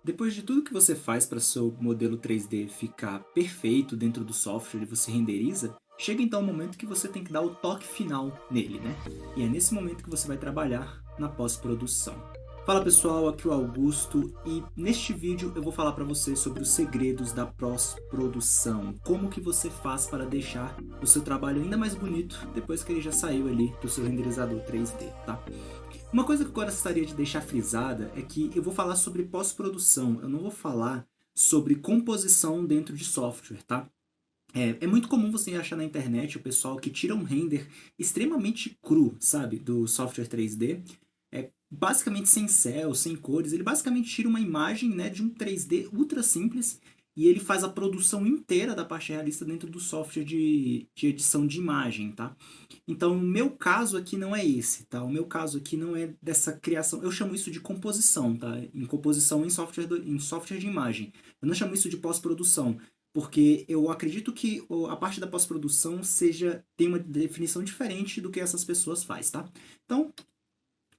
Depois de tudo que você faz para seu modelo 3D ficar perfeito dentro do software e você renderiza, chega então o momento que você tem que dar o toque final nele, né? E é nesse momento que você vai trabalhar na pós-produção. Fala pessoal, aqui é o Augusto e neste vídeo eu vou falar para você sobre os segredos da pós-produção, como que você faz para deixar o seu trabalho ainda mais bonito depois que ele já saiu ali do seu renderizador 3D, tá? Uma coisa que eu gostaria de deixar frisada é que eu vou falar sobre pós-produção, eu não vou falar sobre composição dentro de software, tá? É muito comum você achar na internet o pessoal que tira um render extremamente cru, sabe, do software 3D, basicamente sem céu, sem cores, ele basicamente tira uma imagem, né, de um 3D ultra simples e ele faz a produção inteira da parte realista dentro do software de edição de imagem, tá? Então, o meu caso aqui não é esse, tá? O meu caso aqui não é dessa criação. Eu chamo isso de composição, tá? Em composição em software de imagem. Eu não chamo isso de pós-produção, porque eu acredito que a parte da pós-produção tem uma definição diferente do que essas pessoas fazem, tá? Então,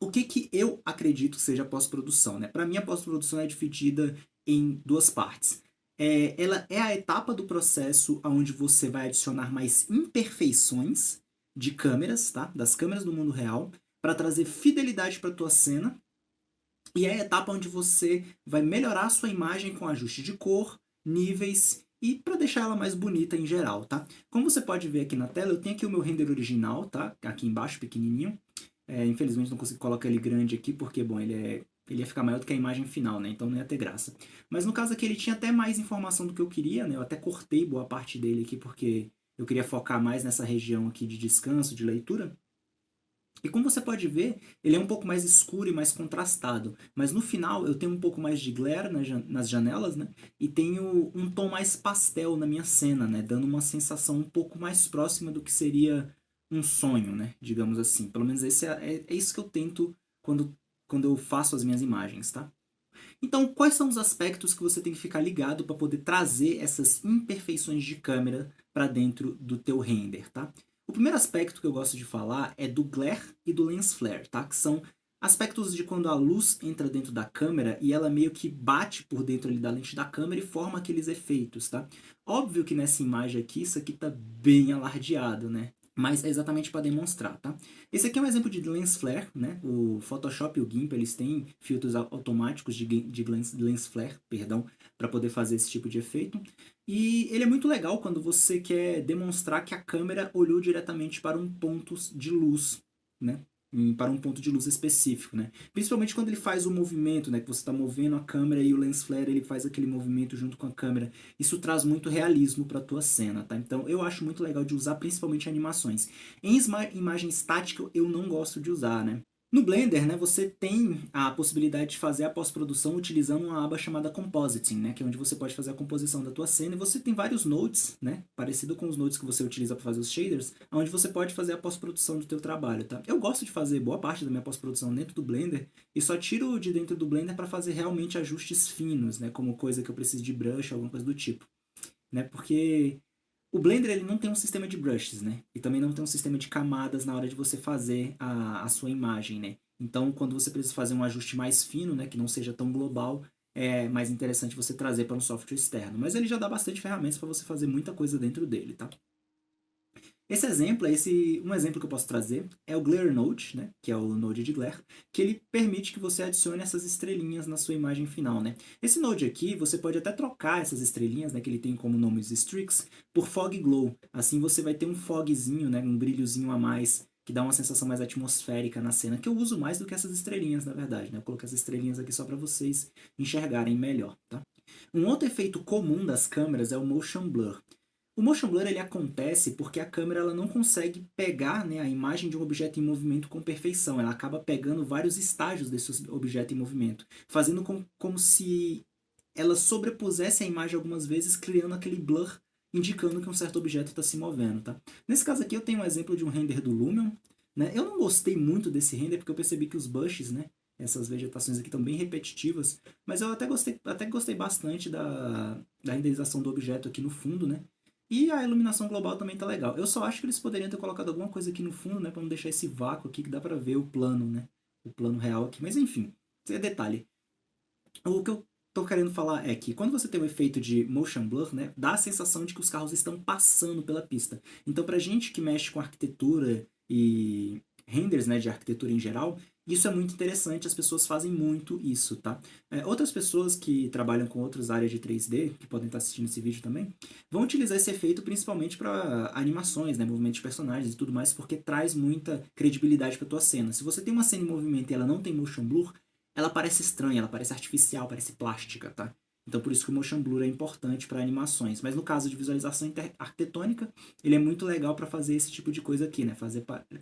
o que que eu acredito que seja pós-produção, né? Para mim, a pós-produção é dividida em duas partes. Ela é a etapa do processo onde você vai adicionar mais imperfeições de câmeras, tá? Das câmeras do mundo real, para trazer fidelidade para a tua cena. E é a etapa onde você vai melhorar a sua imagem com ajuste de cor, níveis e para deixar ela mais bonita em geral, tá? Como você pode ver aqui na tela, eu tenho aqui o meu render original, tá? Aqui embaixo, pequenininho. Infelizmente não consigo colocar ele grande aqui, porque, bom, ele ia ficar maior do que a imagem final, né? Então não ia ter graça. Mas no caso aqui ele tinha até mais informação do que eu queria, né? Eu até cortei boa parte dele aqui, porque eu queria focar mais nessa região aqui de descanso, de leitura. E como você pode ver, ele é um pouco mais escuro e mais contrastado. Mas no final eu tenho um pouco mais de glare nas janelas, né? E tenho um tom mais pastel na minha cena, né? Dando uma sensação um pouco mais próxima do que seria um sonho, né? Digamos assim. Pelo menos é isso que eu tento quando eu faço as minhas imagens, tá? Então, quais são os aspectos que você tem que ficar ligado para poder trazer essas imperfeições de câmera para dentro do teu render, tá? O primeiro aspecto que eu gosto de falar é do glare e do lens flare, tá? Que são aspectos de quando a luz entra dentro da câmera e ela meio que bate por dentro ali da lente da câmera e forma aqueles efeitos, tá? Óbvio que nessa imagem aqui, isso aqui tá bem alardeado, né? Mas é exatamente para demonstrar, tá? Esse aqui é um exemplo de lens flare, né? O Photoshop e o GIMP, eles têm filtros automáticos de lens flare, perdão, para poder fazer esse tipo de efeito. E ele é muito legal quando você quer demonstrar que a câmera olhou diretamente para um ponto de luz, né? Para um ponto de luz específico, né? Principalmente quando ele faz o movimento, né? Que você está movendo a câmera e o lens flare ele faz aquele movimento junto com a câmera. Isso traz muito realismo para a tua cena, tá? Então eu acho muito legal de usar principalmente animações. Em imagem estática eu não gosto de usar, né? No Blender, né, você tem a possibilidade de fazer a pós-produção utilizando uma aba chamada Compositing, né, que é onde você pode fazer a composição da tua cena e você tem vários nodes, né, parecido com os nodes que você utiliza para fazer os shaders, onde você pode fazer a pós-produção do teu trabalho, tá? Eu gosto de fazer boa parte da minha pós-produção dentro do Blender e só tiro de dentro do Blender para fazer realmente ajustes finos, né, como coisa que eu preciso de brush, alguma coisa do tipo, né, porque o Blender ele não tem um sistema de brushes, né? E também não tem um sistema de camadas na hora de você fazer a sua imagem, né? Então, quando você precisa fazer um ajuste mais fino, né, que não seja tão global, é mais interessante você trazer para um software externo. Mas ele já dá bastante ferramentas para você fazer muita coisa dentro dele, tá? Um exemplo que eu posso trazer é o Glare Node, né, que é o Node de Glare, que ele permite que você adicione essas estrelinhas na sua imagem final, né. Esse Node aqui, você pode até trocar essas estrelinhas, né, que ele tem como nome os streaks, por Fog Glow. Assim você vai ter um fogzinho, né, um brilhozinho a mais, que dá uma sensação mais atmosférica na cena, que eu uso mais do que essas estrelinhas, na verdade, né. Eu coloquei as estrelinhas aqui só para vocês enxergarem melhor, tá. Um outro efeito comum das câmeras é o Motion Blur. O motion blur ele acontece porque a câmera ela não consegue pegar, né, a imagem de um objeto em movimento com perfeição. Ela acaba pegando vários estágios desse objeto em movimento, fazendo como se ela sobrepusesse a imagem algumas vezes, criando aquele blur, indicando que um certo objeto está se movendo. Tá? Nesse caso aqui eu tenho um exemplo de um render do Lumion. Né? Eu não gostei muito desse render porque eu percebi que os bushes, né, essas vegetações aqui estão bem repetitivas, mas eu até gostei bastante da renderização do objeto aqui no fundo, né? E a iluminação global também tá legal. Eu só acho que eles poderiam ter colocado alguma coisa aqui no fundo, né, para não deixar esse vácuo aqui que dá para ver o plano, né, o plano real aqui. Mas enfim, isso é detalhe. O que eu tô querendo falar é que quando você tem o efeito de motion blur, né, dá a sensação de que os carros estão passando pela pista. Então, pra gente que mexe com arquitetura e renders, né, de arquitetura em geral, isso é muito interessante, as pessoas fazem muito isso, tá? Outras pessoas que trabalham com outras áreas de 3D, que podem estar assistindo esse vídeo também, vão utilizar esse efeito principalmente para animações, né, movimentos de personagens e tudo mais, porque traz muita credibilidade para tua cena. Se você tem uma cena em movimento e ela não tem motion blur, ela parece estranha, ela parece artificial, parece plástica, tá? Então por isso que o motion blur é importante para animações. Mas no caso de visualização arquitetônica, ele é muito legal para fazer esse tipo de coisa aqui, né?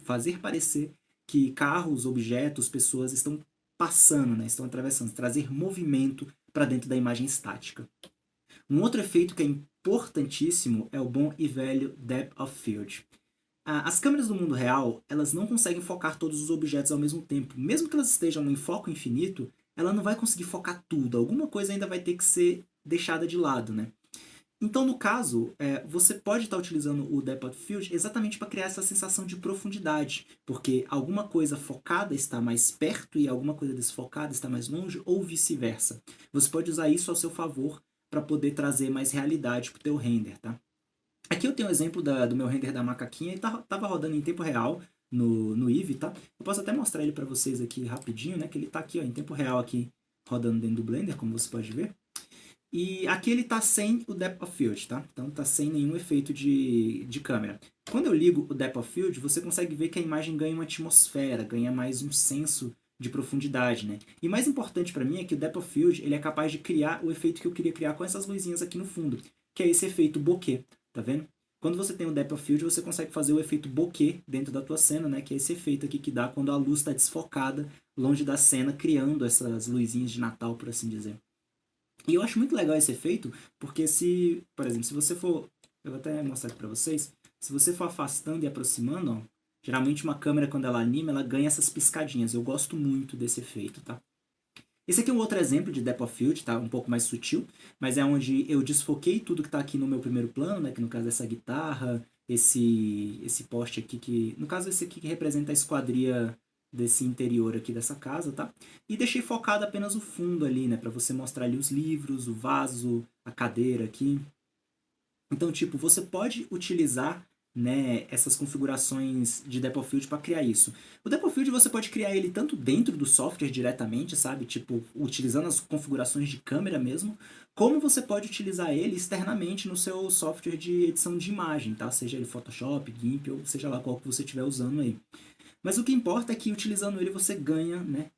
Fazer parecer que carros, objetos, pessoas estão passando, né? Estão atravessando, trazer movimento para dentro da imagem estática. Um outro efeito que é importantíssimo é o bom e velho Depth of Field. As câmeras do mundo real, elas não conseguem focar todos os objetos ao mesmo tempo. Mesmo que elas estejam em foco infinito, ela não vai conseguir focar tudo. Alguma coisa ainda vai ter que ser deixada de lado, né? Então, no caso, você pode estar utilizando o Depth of Field exatamente para criar essa sensação de profundidade, porque alguma coisa focada está mais perto e alguma coisa desfocada está mais longe, ou vice-versa. Você pode usar isso ao seu favor para poder trazer mais realidade para o teu render, tá? Aqui eu tenho um exemplo do meu render da macaquinha, ele tava rodando em tempo real no Eevee, tá? Eu posso até mostrar ele para vocês aqui rapidinho, né? Que ele tá aqui, ó, em tempo real aqui, rodando dentro do Blender, como você pode ver. E aqui ele tá sem o Depth of Field, tá? Então tá sem nenhum efeito de câmera. Quando eu ligo o Depth of Field, você consegue ver que a imagem ganha uma atmosfera, ganha mais um senso de profundidade, né? E mais importante para mim é que o Depth of Field ele é capaz de criar o efeito que eu queria criar com essas luzinhas aqui no fundo, que é esse efeito bokeh, tá vendo? Quando você tem o Depth of Field, você consegue fazer o efeito bokeh dentro da tua cena, né? Que é esse efeito aqui que dá quando a luz está desfocada longe da cena, criando essas luzinhas de Natal, por assim dizer. E eu acho muito legal esse efeito, porque se, por exemplo, se você for, eu vou até mostrar aqui pra vocês, se você for afastando e aproximando, ó, geralmente uma câmera quando ela anima, ela ganha essas piscadinhas. Eu gosto muito desse efeito, tá? Esse aqui é um outro exemplo de Depth of Field, tá? Um pouco mais sutil, mas é onde eu desfoquei tudo que tá aqui no meu primeiro plano, né? Que no caso é essa guitarra, esse poste aqui que, no caso esse aqui que representa a esquadria desse interior aqui dessa casa, tá? E deixei focado apenas o fundo ali, né? Pra você mostrar ali os livros, o vaso, a cadeira aqui. Então, tipo, você pode utilizar, né, essas configurações de Depth of Field para criar isso. O Depth of Field você pode criar ele tanto dentro do software diretamente, sabe? Tipo, utilizando as configurações de câmera mesmo, como você pode utilizar ele externamente no seu software de edição de imagem, tá? Seja ele Photoshop, GIMP ou seja lá qual que você estiver usando aí. Mas o que importa é que utilizando ele você ganha, né,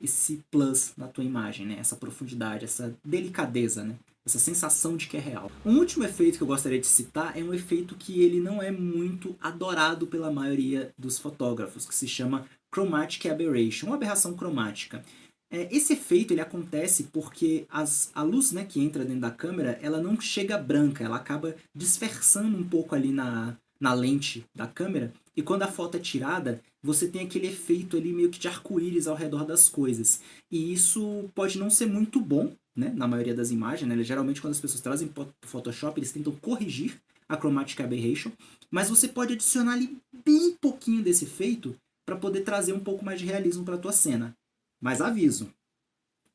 esse plus na tua imagem, né, essa profundidade, essa delicadeza, né, essa sensação de que é real. Um último efeito que eu gostaria de citar é um efeito que ele não é muito adorado pela maioria dos fotógrafos, que se chama Chromatic Aberration, uma aberração cromática. Esse efeito ele acontece porque a luz, né, que entra dentro da câmera, ela não chega branca, ela acaba dispersando um pouco ali na lente da câmera, e quando a foto é tirada, você tem aquele efeito ali meio que de arco-íris ao redor das coisas. E isso pode não ser muito bom, né, na maioria das imagens, né? Geralmente quando as pessoas trazem para o Photoshop, eles tentam corrigir a Chromatic Aberration, mas você pode adicionar ali bem pouquinho desse efeito para poder trazer um pouco mais de realismo para a tua cena. Mas aviso,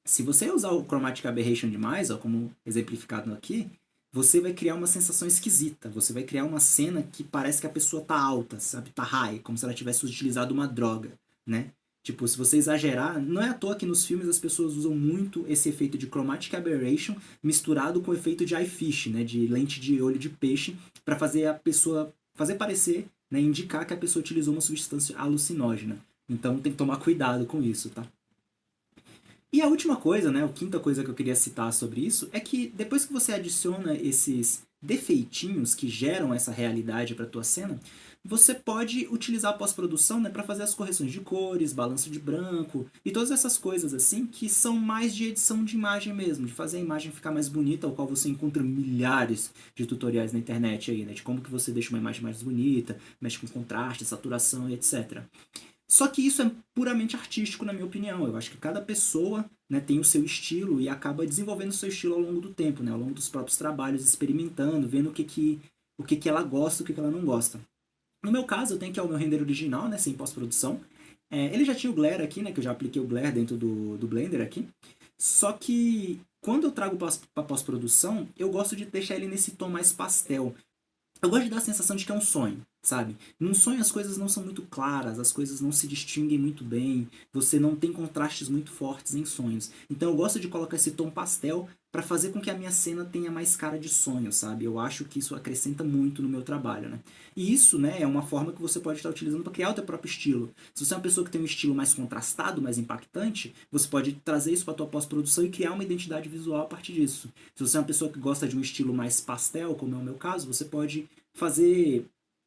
se você usar o Chromatic Aberration demais, ó, como exemplificado aqui, você vai criar uma sensação esquisita. Você vai criar uma cena que parece que a pessoa tá alta, sabe? Tá high, como se ela tivesse utilizado uma droga, né? Tipo, se você exagerar, não é à toa que nos filmes as pessoas usam muito esse efeito de Chromatic Aberration misturado com o efeito de eye fish, né? De lente de olho de peixe, para fazer a pessoa, fazer parecer, né? Indicar que a pessoa utilizou uma substância alucinógena. Então tem que tomar cuidado com isso, tá? E a última coisa, né, a quinta coisa que eu queria citar sobre isso, é que depois que você adiciona esses defeitinhos que geram essa realidade para tua cena, você pode utilizar a pós-produção, né, para fazer as correções de cores, balanço de branco e todas essas coisas assim que são mais de edição de imagem mesmo, de fazer a imagem ficar mais bonita, ao qual você encontra milhares de tutoriais na internet aí, né, de como que você deixa uma imagem mais bonita, mexe com contraste, saturação e etc. Só que isso é puramente artístico, na minha opinião. Eu acho que cada pessoa, né, tem o seu estilo e acaba desenvolvendo o seu estilo ao longo do tempo, né, ao longo dos próprios trabalhos, experimentando, vendo o que ela gosta e o que ela não gosta. No meu caso, eu tenho que é o meu render original, né, sem pós-produção. Ele já tinha o glare aqui, né, que eu já apliquei o glare dentro do Blender aqui. Só que quando eu trago para pós-produção, eu gosto de deixar ele nesse tom mais pastel. Eu gosto de dar a sensação de que é um sonho, sabe? Num sonho as coisas não são muito claras, as coisas não se distinguem muito bem, você não tem contrastes muito fortes em sonhos. Então eu gosto de colocar esse tom pastel para fazer com que a minha cena tenha mais cara de sonho, sabe? Eu acho que isso acrescenta muito no meu trabalho, né? E isso, né, é uma forma que você pode estar utilizando para criar o teu próprio estilo. Se você é uma pessoa que tem um estilo mais contrastado, mais impactante, você pode trazer isso para tua pós-produção e criar uma identidade visual a partir disso. Se você é uma pessoa que gosta de um estilo mais pastel, como é o meu caso, você pode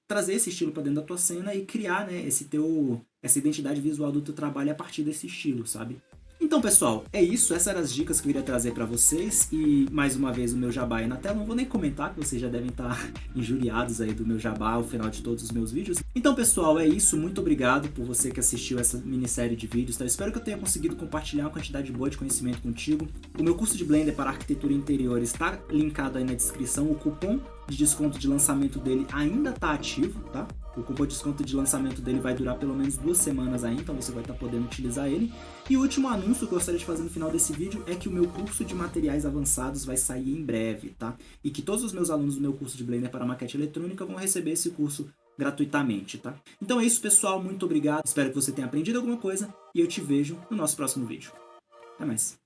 trazer esse estilo para dentro da tua cena e criar, né, essa identidade visual do teu trabalho a partir desse estilo, sabe? Então, pessoal, é isso. Essas eram as dicas que eu iria trazer para vocês. E, mais uma vez, o meu jabá aí na tela. Não vou nem comentar, que vocês já devem estar injuriados aí do meu jabá ao final de todos os meus vídeos. Então, pessoal, é isso. Muito obrigado por você que assistiu essa minissérie de vídeos. Tá? Eu espero que eu tenha conseguido compartilhar uma quantidade boa de conhecimento contigo. O meu curso de Blender para arquitetura interior está linkado aí na descrição. O cupom de desconto de lançamento dele ainda está ativo, tá? O cupom de desconto de lançamento dele vai durar pelo menos 2 semanas aí, então você vai estar podendo utilizar ele. E o último anúncio que eu gostaria de fazer no final desse vídeo é que o meu curso de materiais avançados vai sair em breve, tá? E que todos os meus alunos do meu curso de Blender para maquete eletrônica vão receber esse curso gratuitamente, tá? Então é isso, pessoal. Muito obrigado. Espero que você tenha aprendido alguma coisa e eu te vejo no nosso próximo vídeo. Até mais.